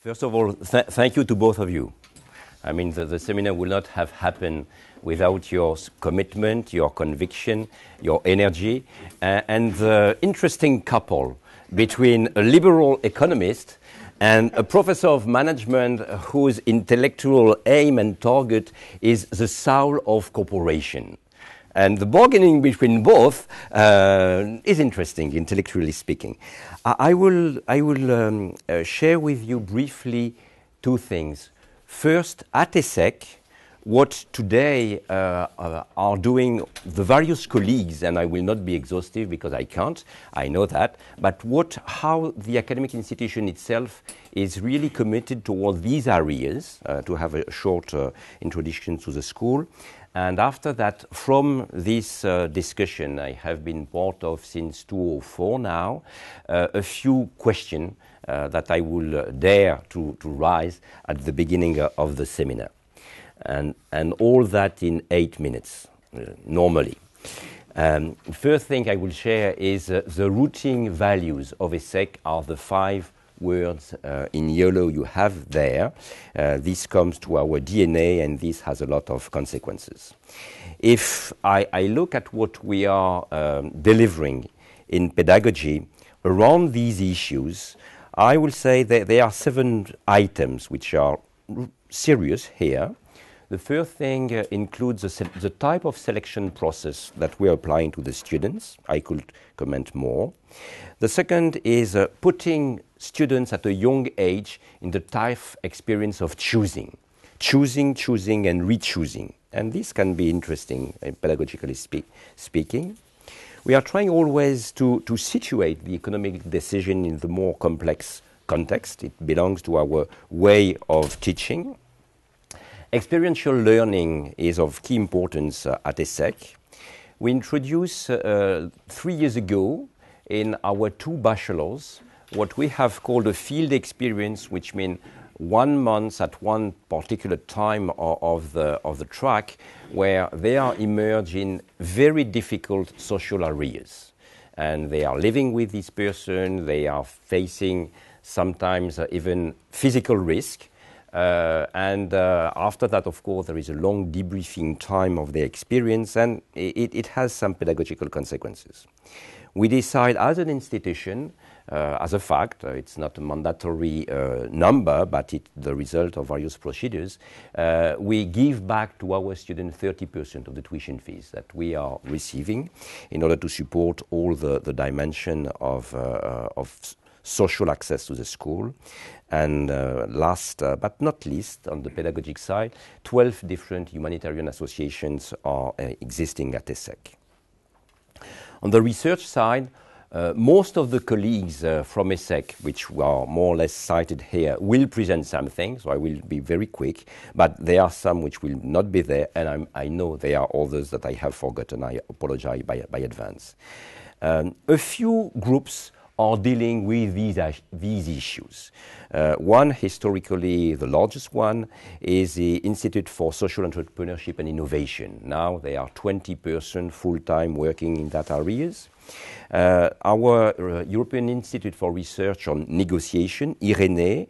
First of all, thank you to both of you. I mean, the seminar will not have happened without your commitment, your conviction, your energy, and the interesting couple between a liberal economist and a professor of management whose intellectual aim and target is the soul of corporation. And the bargaining between both is interesting, intellectually speaking. I will share with you briefly two things. First, at ESSEC, what today are doing the various colleagues, and I will not be exhaustive because I can't, I know that, but how the academic institution itself is really committed toward these areas, to have a short introduction to the school. And after that, from this discussion I have been part of since 2004 now, a few questions that I will dare to raise at the beginning of the seminar. And all that in 8 minutes, normally. First thing I will share is the routing values of ESSEC are the 5 words in yellow you have there. This comes to our DNA, and this has a lot of consequences. If I look at what we are delivering in pedagogy around these issues, I will say that there are 7 items which are serious here. The first thing includes the type of selection process that we are applying to the students. I could comment more. The second is putting students at a young age in the type experience of choosing, and re-choosing. And this can be interesting, pedagogically speaking. We are trying always to situate the economic decision in the more complex context. It belongs to our way of teaching. Experiential learning is of key importance at ESSEC. We introduced 3 years ago in our 2 bachelors what we have called a field experience, which means 1 month at one particular time of the track where they are immersed in very difficult social areas. And they are living with this person, they are facing sometimes even physical risk. After that, of course, there is a long debriefing time of their experience, and it has some pedagogical consequences. We decide as an institution, as a fact, it's not a mandatory number, but it's the result of various procedures, we give back to our students 30% of the tuition fees that we are receiving in order to support all the dimension of social access to the school. And last but not least, on the pedagogic side, 12 different humanitarian associations are existing at ESSEC. On the research side, most of the colleagues from ESSEC, which are more or less cited here, will present something, so I will be very quick, but there are some which will not be there, and I know there are others that I have forgotten. I apologize by advance. A few groups are dealing with these issues. One, historically the largest one, is the Institute for Social Entrepreneurship and Innovation. Now there are 20 persons full-time working in that areas. Our European Institute for Research on Negotiation, IRENE,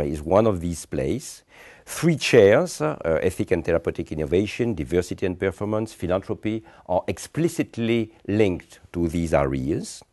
is one of these places. 3 chairs, Ethic and Therapeutic Innovation, Diversity and Performance, Philanthropy, are explicitly linked to these areas.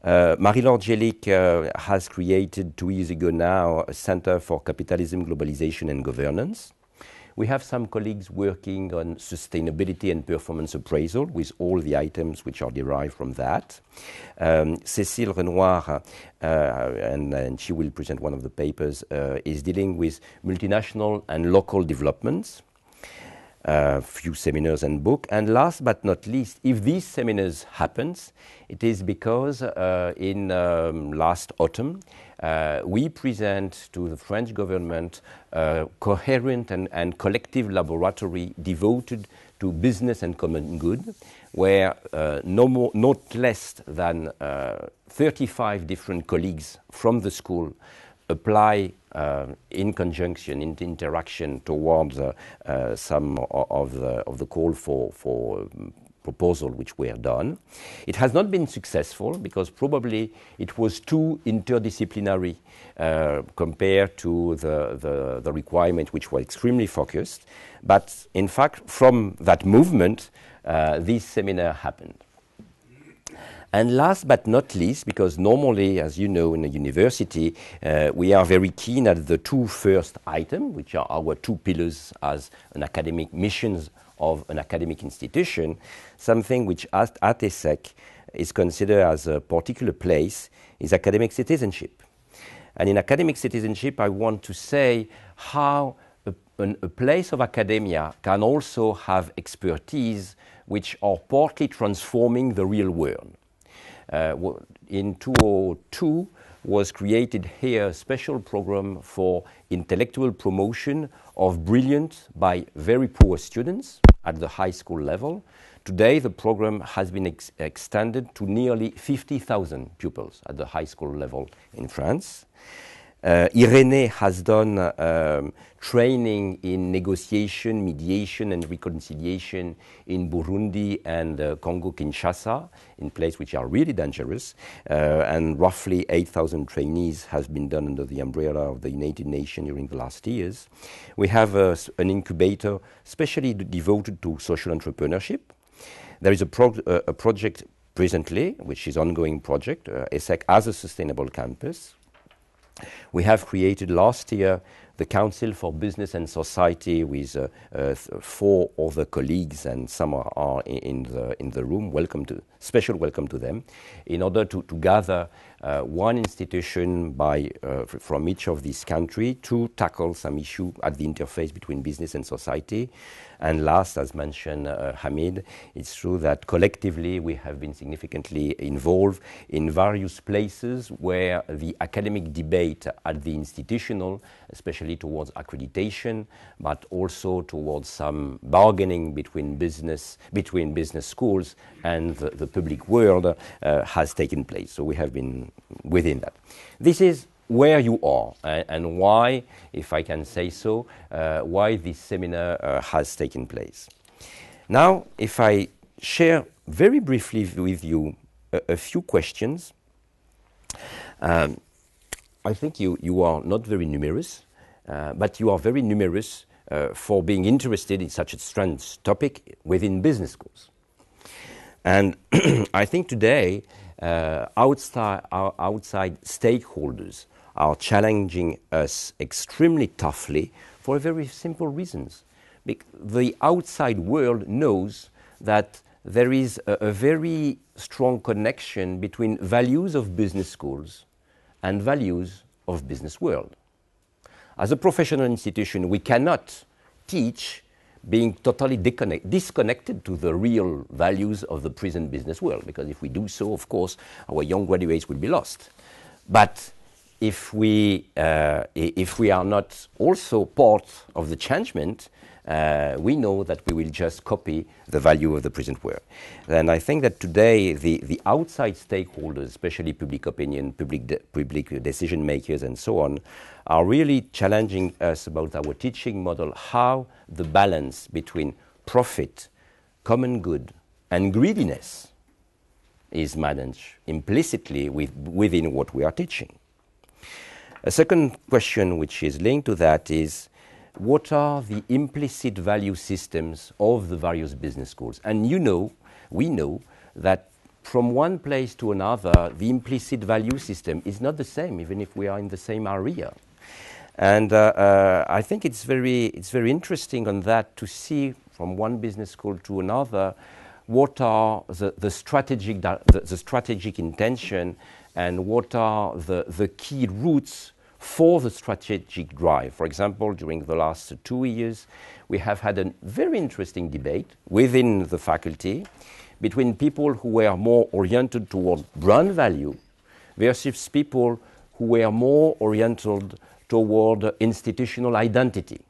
Marie-Laure Jelic has created 2 years ago now a Center for Capitalism, Globalization and Governance. We have some colleagues working on sustainability and performance appraisal with all the items which are derived from that. Cécile Renoir, and she will present one of the papers, is dealing with multinational and local developments. Few seminars and book. And last but not least, if these seminars happens, it is because in last autumn we present to the French government a coherent and collective laboratory devoted to business and common good, where not less than 35 different colleagues from the school apply in conjunction, in interaction towards some of the call for proposals which were done. It has not been successful because probably it was too interdisciplinary compared to the requirement, which was extremely focused. But in fact, from that movement, this seminar happened. And last but not least, because normally, as you know, in a university, we are very keen at the two first items, which are our two pillars as an academic missions of an academic institution. Something which at ESSEC is considered as a particular place is academic citizenship. And in academic citizenship, I want to say how a place of academia can also have expertise which are partly transforming the real world. In 2002 was created here a special program for intellectual promotion of brilliant by very poor students at the high school level. Today the program has been extended to nearly 50,000 pupils at the high school level in France. Irene has done training in negotiation, mediation and reconciliation in Burundi and Congo-Kinshasa, in places which are really dangerous, and roughly 8,000 trainees has been done under the umbrella of the United Nations during the last years. We have an incubator specially devoted to social entrepreneurship. There is a project presently, which is an ongoing project, ESSEC as a sustainable campus. We have created last year the Council for Business and Society with 4 other colleagues, and some are in the room. Special welcome to them, in order to gather one institution from each of these countries to tackle some issue at the interface between business and society. And last, as mentioned Hamid, it's true that collectively we have been significantly involved in various places where the academic debate at the institutional, especially towards accreditation, but also towards some bargaining between business schools and the public world has taken place. So we have been within that. This is where you are and why, if I can say so, why this seminar has taken place. Now, if I share very briefly with you a few questions, I think you are not very numerous, but you are very numerous for being interested in such a strange topic within business schools. And I think today, outside stakeholders are challenging us extremely toughly for very simple reasons. The outside world knows that there is a very strong connection between values of business schools and values of business world. As a professional institution, we cannot teach being totally disconnected to the real values of the present business world, because if we do so, of course, our young graduates will be lost. But if we are not also part of the changement, we know that we will just copy the value of the present world. And I think that today the outside stakeholders, especially public opinion, public decision makers and so on, are really challenging us about our teaching model, how the balance between profit, common good and greediness is managed implicitly within what we are teaching. A second question which is linked to that is, what are the implicit value systems of the various business schools? And we know that from one place to another, the implicit value system is not the same, even if we are in the same area. And I think it's very interesting on that to see from one business school to another what are the strategic intention and what are the key routes for the strategic drive. For example, during the last 2 years, we have had a very interesting debate within the faculty between people who were more oriented toward brand value versus people who were more oriented toward institutional identity.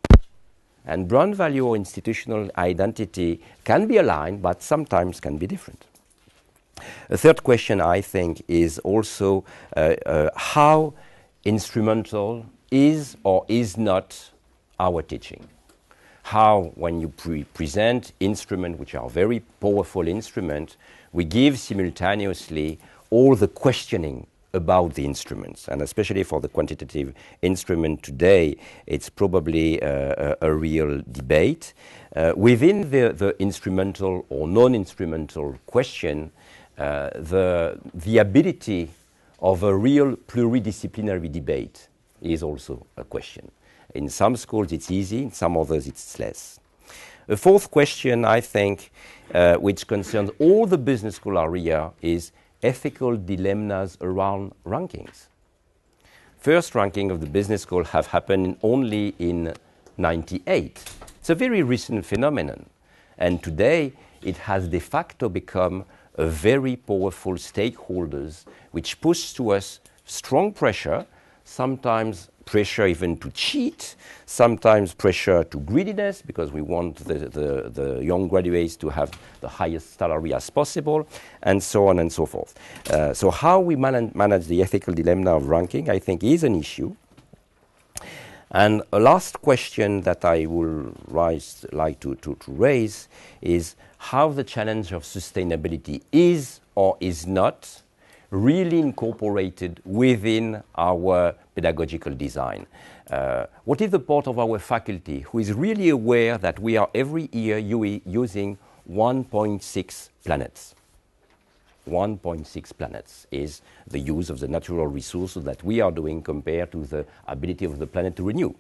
And brand value or institutional identity can be aligned, but sometimes can be different. A third question, I think, is also how instrumental is or is not our teaching? how when you present instruments, which are very powerful instruments, we give simultaneously all the questioning about the instruments. And especially for the quantitative instrument today, it's probably a real debate. Within the instrumental or non-instrumental question, the ability of a real pluridisciplinary debate is also a question. In some schools it's easy, in some others it's less. A fourth question, I think, which concerns all the business school area is ethical dilemmas around rankings. First ranking of the business school have happened only in 98. It's a very recent phenomenon. And today it has de facto become a very powerful stakeholders which push to us strong pressure, sometimes pressure even to cheat, sometimes pressure to greediness because we want the young graduates to have the highest salary as possible, and so on and so forth. So how we manage the ethical dilemma of ranking, I think, is an issue. And a last question that I will like to raise is how the challenge of sustainability is or is not really incorporated within our pedagogical design. What is the part of our faculty who is really aware that we are every year using 1.6 planets? 1.6 planets is the use of the natural resources that we are doing compared to the ability of the planet to renew.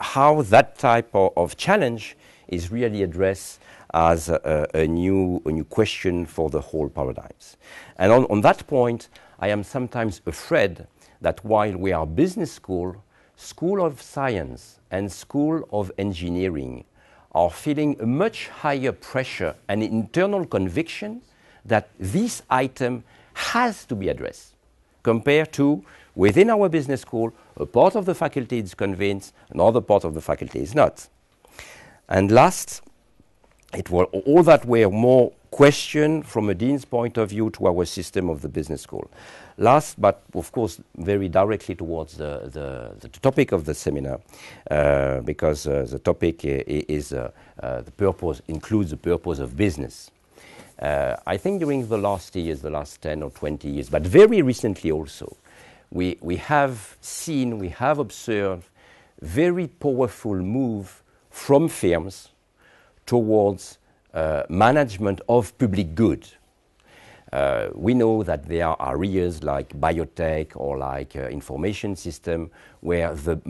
How that type of challenge is really addressed as a new question for the whole paradigms. And on that point, I am sometimes afraid that while we are business school, School of Science and School of Engineering are feeling a much higher pressure and internal conviction that this item has to be addressed compared to within our business school, a part of the faculty is convinced, another part of the faculty is not. And last, all that were more question from a dean's point of view to our system of the business school. Last, but of course very directly towards the topic of the seminar, because the topic is the purpose, includes the purpose of business. I think during the last years, the last 10 or 20 years, but very recently also, we have seen, we have observed very powerful move from firms towards management of public good. We know that there are areas like biotech or like information system where the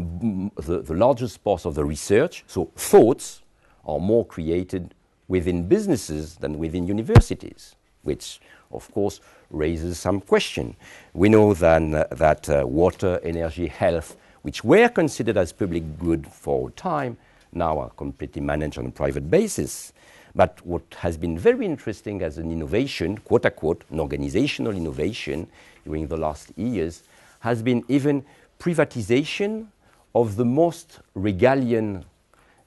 largest part of the research, so thoughts, are more created within businesses than within universities, which of course raises some question. We know then that water, energy, health, which were considered as public good for a time, now are completely managed on a private basis. But what has been very interesting as an innovation, quote unquote, an organizational innovation during the last years, has been even privatization of the most regalian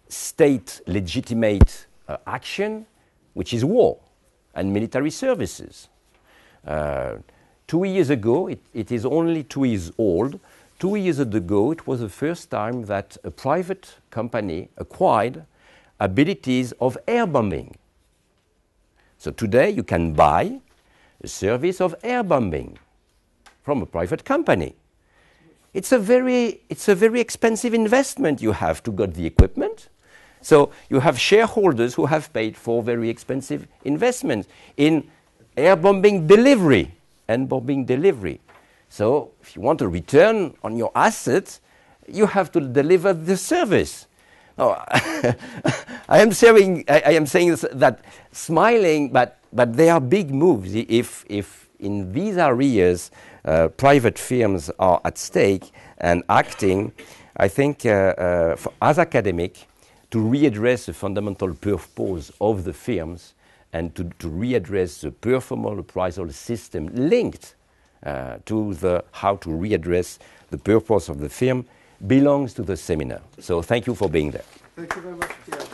state legitimate action, which is war and military services. 2 years ago, it is only 2 years old. 2 years ago, it was the first time that a private company acquired abilities of air bombing. So today you can buy a service of air bombing from a private company. It's a very expensive investment you have to get the equipment. So you have shareholders who have paid for very expensive investments in air bombing delivery and bombing delivery. So if you want a return on your assets, you have to deliver the service. No, I am saying that smiling, but there are big moves. If in these areas private firms are at stake and acting, I think as academic, to readdress the fundamental purpose of the firms and to readdress the performance appraisal system linked to how to readdress the purpose of the firm belongs to the seminar. So thank you for being there. Thank you very much, Pierre.